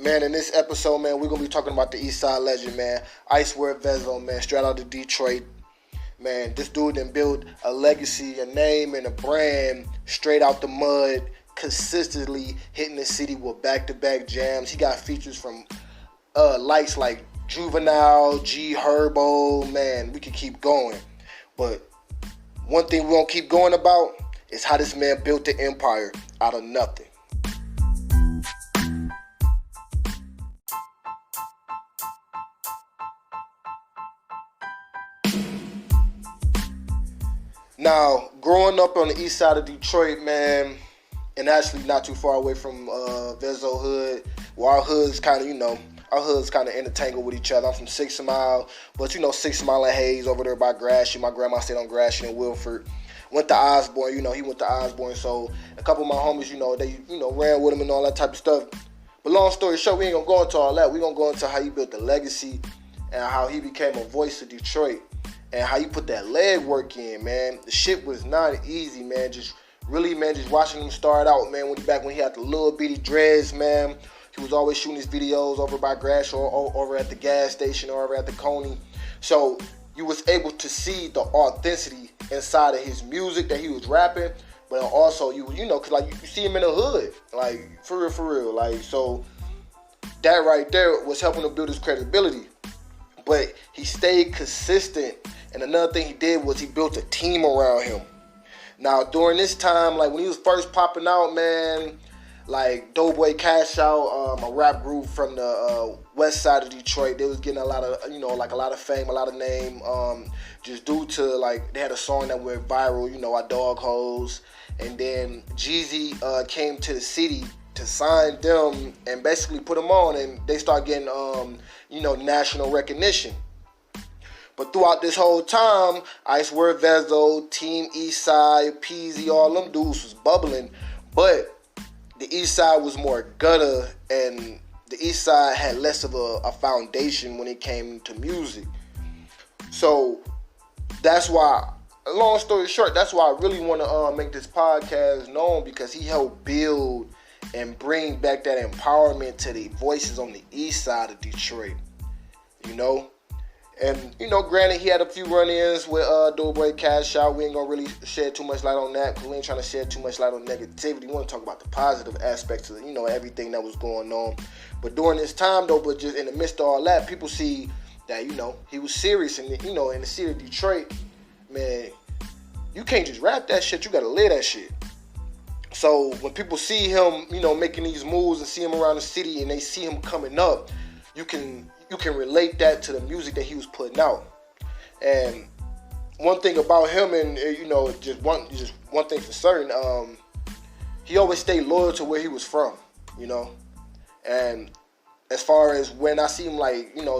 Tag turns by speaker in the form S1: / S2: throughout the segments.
S1: Man, in this episode, man, we're going to be talking about the Eastside legend, man. Icewear Vezzo, man, straight out of Detroit. Man, this dude done built a legacy, a name, and a brand straight out the mud, consistently hitting the city with back-to-back jams. He got features from lights like Juvenile, G Herbo, man, we could keep going. But one thing we don't keep going about is how this man built the empire out of nothing. Now, growing up on the east side of Detroit, man, and actually not too far away from Vezzo Hood, well, our hood's kind of intertangled with each other. I'm from 6 Mile, but 6 Mile and Hayes over there by Gratiot. My grandma stayed on Gratiot and Wilford. Went to Osborne, he went to Osborne, so a couple of my homies, they ran with him and all that type of stuff. But long story short, we ain't gonna go into all that. We gonna go into how he built the legacy and how he became a voice of Detroit. And how you put that leg work in, man. The shit was not easy, man. Just watching him start out, man. When he had the little bitty dreads, man. He was always shooting his videos over by Gratiot or over at the gas station or over at the Coney. So you was able to see the authenticity inside of his music that he was rapping, but also cause like you see him in the hood, like for real, like so. That right there was helping him build his credibility, but he stayed consistent. And another thing he did was he built a team around him. Now, during this time, like when he was first popping out, man, like Doughboy Cash Out, a rap group from the west side of Detroit, they was getting a lot of, a lot of fame, a lot of name, just due to, like, they had a song that went viral, Our Dog Hoes. And then Jeezy came to the city to sign them and basically put them on, and they start getting, national recognition. But throughout this whole time, Icewear Vezzo, Team Eastside, Peasy, all them dudes was bubbling. But the Eastside was more gutter, and the Eastside had less of a foundation when it came to music. So that's why, long story short, that's why I really want to make this podcast known, because he helped build and bring back that empowerment to the voices on the east side of Detroit, And, granted, he had a few run-ins with Doughboy Cash Out. We ain't going to really shed too much light on that, because we ain't trying to shed too much light on negativity. We want to talk about the positive aspects of, everything that was going on. But during this time, though, but just in the midst of all that, people see that, he was serious. And, in the city of Detroit, man, you can't just rap that shit. You got to live that shit. So when people see him, making these moves and see him around the city and they see him coming up, you can relate that to the music that he was putting out. And one thing about him, and just one thing for certain, he always stayed loyal to where he was from, And as far as when I see him,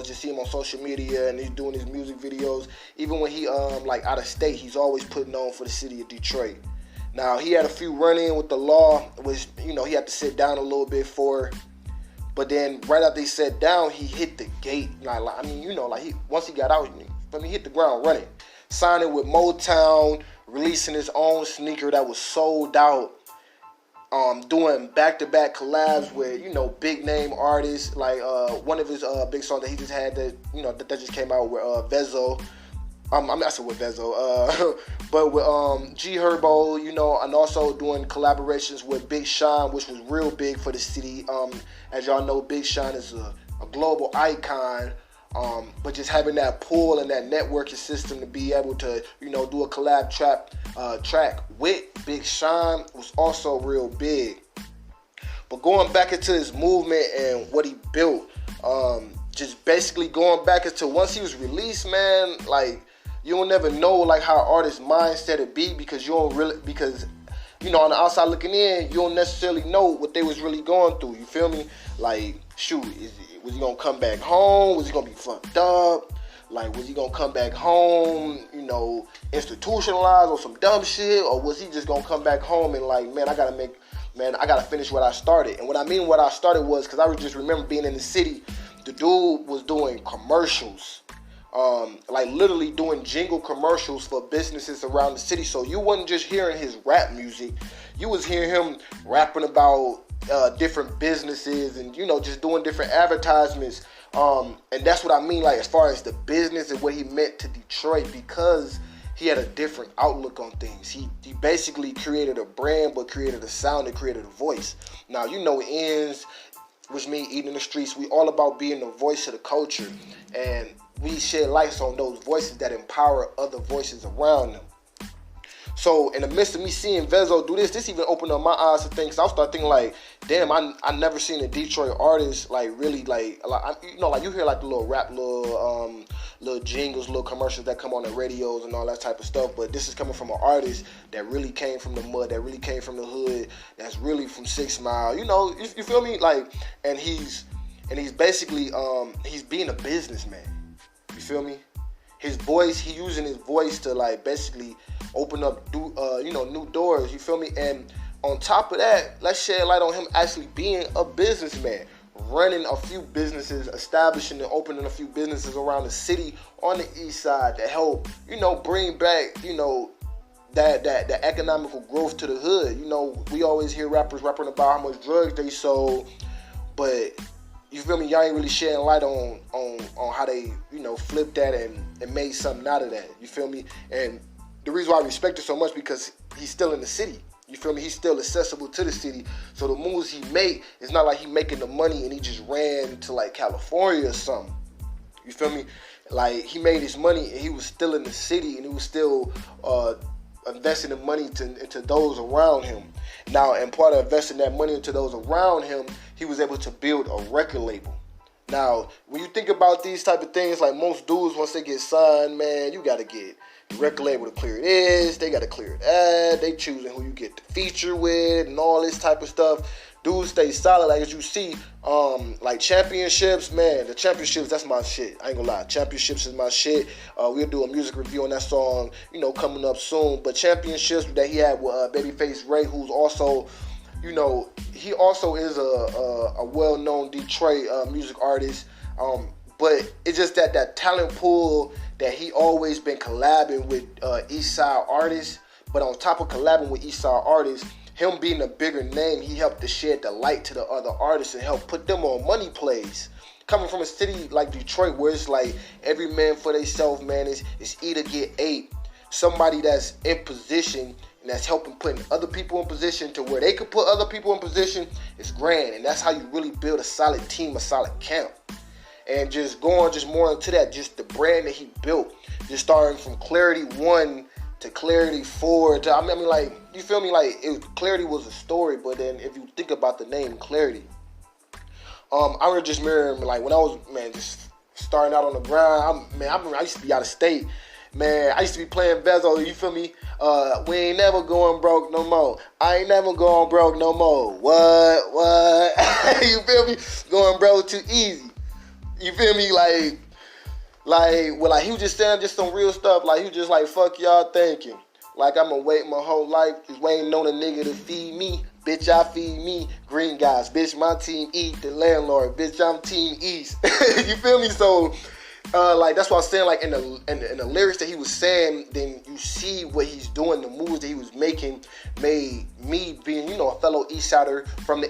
S1: just see him on social media and he's doing his music videos, even when he out of state, he's always putting on for the city of Detroit. Now, he had a few run-in with the law, which he had to sit down a little bit for. But then right after he sat down, he hit the gate. Once he got out, he hit the ground running. Signing with Motown, releasing his own sneaker that was sold out. Doing back-to-back collabs with, big name artists. Like one of his big songs that he just had that just came out with Vezzo. I said with Vezzo, but with G Herbo, and also doing collaborations with Big Sean, which was real big for the city. As y'all know, Big Sean is a global icon, but just having that pull and that networking system to be able to, do a collab track with Big Sean was also real big. But going back into his movement and what he built, just basically going back into once he was released, man, you don't never know how artist's mindset it be, because on the outside looking in, you don't necessarily know what they was really going through. You feel me? Was he gonna come back home? Was he gonna be fucked up? Was he gonna come back home, institutionalized or some dumb shit? Or was he just gonna come back home and I gotta finish what I started? And what I mean what I started was, because I just remember being in the city, the dude was doing commercials. Literally doing jingle commercials for businesses around the city. So you wasn't just hearing his rap music, you was hearing him rapping about different businesses and, just doing different advertisements. And that's what I mean, like, as far as the business and what he meant to Detroit, because he had a different outlook on things. He basically created a brand, but created a sound and created a voice. Now, ends, which means eating in the streets, we all about being the voice of the culture. And we shed lights on those voices that empower other voices around them. So in the midst of me seeing Vezzo do this even opened up my eyes to things. I start thinking like, damn, I never seen a Detroit artist like really like you hear like the little rap, little jingles, little commercials that come on the radios and all that type of stuff. But this is coming from an artist that really came from the mud, that really came from the hood, that's really from 6 Mile. You feel me? Like, and he's basically he's being a businessman. You feel me? His voice, he using his voice to like basically open up new doors, you feel me? And on top of that, let's shed light on him actually being a businessman, running a few businesses, establishing and opening a few businesses around the city on the east side to help, bring back, that economical growth to the hood. We always hear rappers rapping about how much drugs they sold, but you feel me? Y'all ain't really shedding light on how they, flipped that and made something out of that. You feel me? And the reason why I respect it so much because he's still in the city. You feel me? He's still accessible to the city. So the moves he make, it's not like he making the money and he just ran to like California or something. You feel me? Like he made his money and he was still in the city and he was still investing the money into those around him. Now, and part of investing that money into those around him, he was able to build a record label. Now, when you think about these type of things, like most dudes, once they get signed, man, you got to get the record label to clear this, they got to clear that, they choosing who you get to feature with and all this type of stuff. Dudes stay solid, like as you see, like championships, man, the championships, that's my shit. I ain't gonna lie, championships is my shit. We'll do a music review on that song, coming up soon. But championships that he had with Babyface Ray, who's also, he also is a well-known Detroit music artist. But it's just that talent pool that he always been collabing with East Side artists. But on top of collabing with East Side artists, him being a bigger name, he helped to shed the light to the other artists and help put them on money plays. Coming from a city like Detroit, where it's like every man for themselves, man, it's either get eight. Somebody that's in position and that's helping putting other people in position to where they could put other people in position is grand. And that's how you really build a solid team, a solid camp. And just going more into that, just the brand that he built, just starting from Clarity 1 to Clarity 4 to, I mean, like, you feel me? Like, Clarity was a story, but then if you think about the name Clarity, I would just mirror him, like, when I was, man, just starting out on the grind, I used to be out of state. Man, I used to be playing Vezzo, you feel me? We ain't never going broke no more. I ain't never going broke no more. What? You feel me? Going broke too easy. You feel me? Like he was just saying just some real stuff. Like he was just like, fuck y'all thinking. Like I'ma wait my whole life just waiting on a nigga to feed me. Bitch, I feed me. Green guys. Bitch, my team eat. The landlord. Bitch, I'm team East. You feel me? So, like that's what I was saying. Like in the lyrics that he was saying, then you see what he's doing. The moves that he was making made me being, a fellow East Sider from the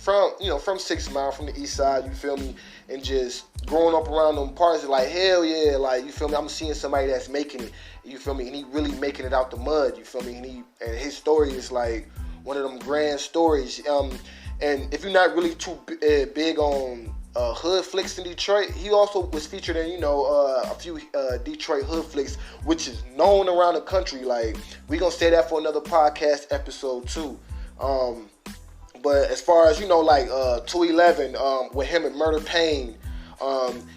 S1: from 6 Mile, from the East Side. You feel me? And just growing up around them parts, like hell yeah, like you feel me? I'm seeing somebody that's making it. You feel me? And he really making it out the mud. You feel me? And his story is like one of them grand stories. And if you're not really too big on hood flicks in Detroit, he also was featured in a few Detroit hood flicks, which is known around the country. Like we gonna say that for another podcast episode too. But as far as 211 with him and Murder Pain,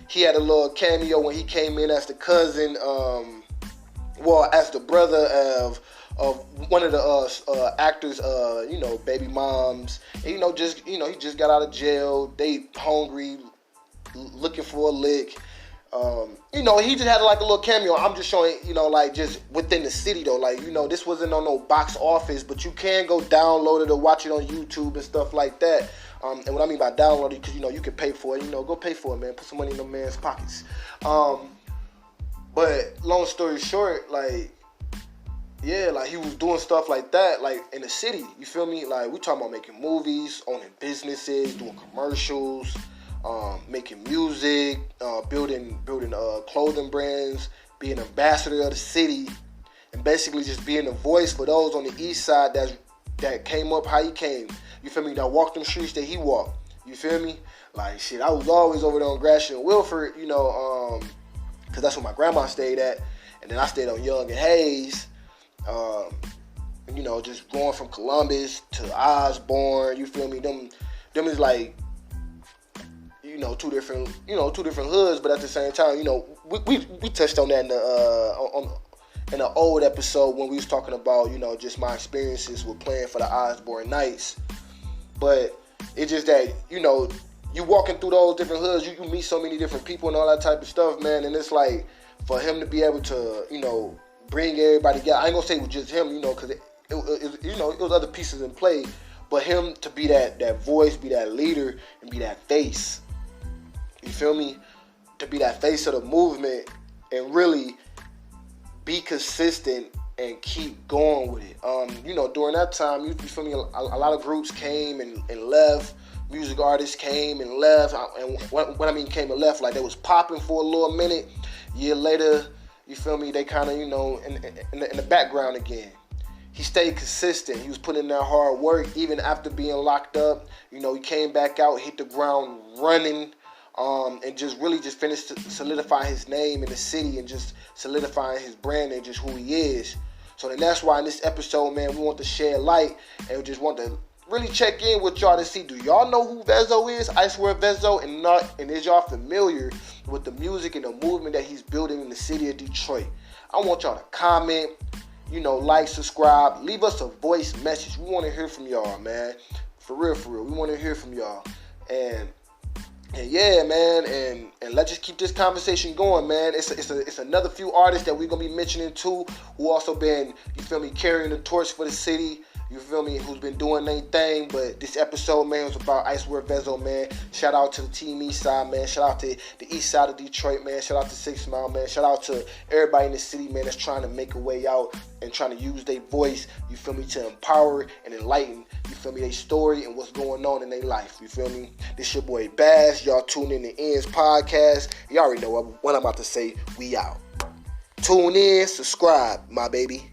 S1: he had a little cameo when he came in as the cousin, as the brother of one of the actors, baby moms. And, he just got out of jail. They hungry, looking for a lick. He just had like a little cameo. I'm just showing, just within the city though. Like, this wasn't on no box office, but you can go download it or watch it on YouTube and stuff like that. And what I mean by download it, because, you can pay for it. Go pay for it, man. Put some money in the man's pockets. But long story short, like, yeah, like he was doing stuff like that, like in the city. You feel me? Like we talking about making movies, owning businesses, doing commercials, making music, building clothing brands, being an ambassador of the city, and basically just being a voice for those on the east side that came up how he came. You feel me? That walked them streets that he walked. You feel me? Like shit, I was always over there on Gratiot and Wilford, you know, cause that's where my grandma stayed at, and then I stayed on Young and Hayes. You know, just going from Columbus to Osborne, you feel me? Them is like, you know, two different hoods, but at the same time, you know, we touched on that in the old episode when we was talking about, you know, just my experiences with playing for the Osborne Knights. But it's just that, you know, you walking through those different hoods, you meet so many different people and all that type of stuff, man, and it's like, for him to be able to, you know, bring everybody together. I ain't gonna say it was just him, you know, because it was other pieces in play, but him to be that voice, be that leader, and be that face. You feel me? To be that face of the movement and really be consistent and keep going with it. You know, during that time, you feel me? A lot of groups came and left. Music artists came and left. And what I mean came and left, like they was popping for a little minute. Year later, you feel me? They kind of, you know, in the background again. He stayed consistent. He was putting in that hard work even after being locked up. You know, he came back out, hit the ground running, and just really just finished to solidify his name in the city and just solidifying his brand and just who he is. So then that's why in this episode, man, we want to shed light and we just want to really check in with y'all to see, do y'all know who Vezzo is, Icewear Vezzo, and is y'all familiar with the music and the movement that he's building in the city of Detroit? I want y'all to comment, you know, like, subscribe, leave us a voice message. We want to hear from y'all, man. For real. We want to hear from y'all. And yeah, man, and let's just keep this conversation going, man. It's another few artists that we're gonna be mentioning too, who also been, you feel me, carrying the torch for the city. You feel me? Who's been doing their thing. But this episode, man, was about Icewear Vezzo, man. Shout out to the Team East Side, man. Shout out to the East Side of Detroit, man. Shout out to 6 Mile, man. Shout out to everybody in the city, man, that's trying to make a way out and trying to use their voice, you feel me, to empower and enlighten, you feel me, their story and what's going on in their life, you feel me? This your boy Bazz. Y'all tune in to Ends Podcast. You already know what I'm about to say. We out. Tune in, subscribe, my baby.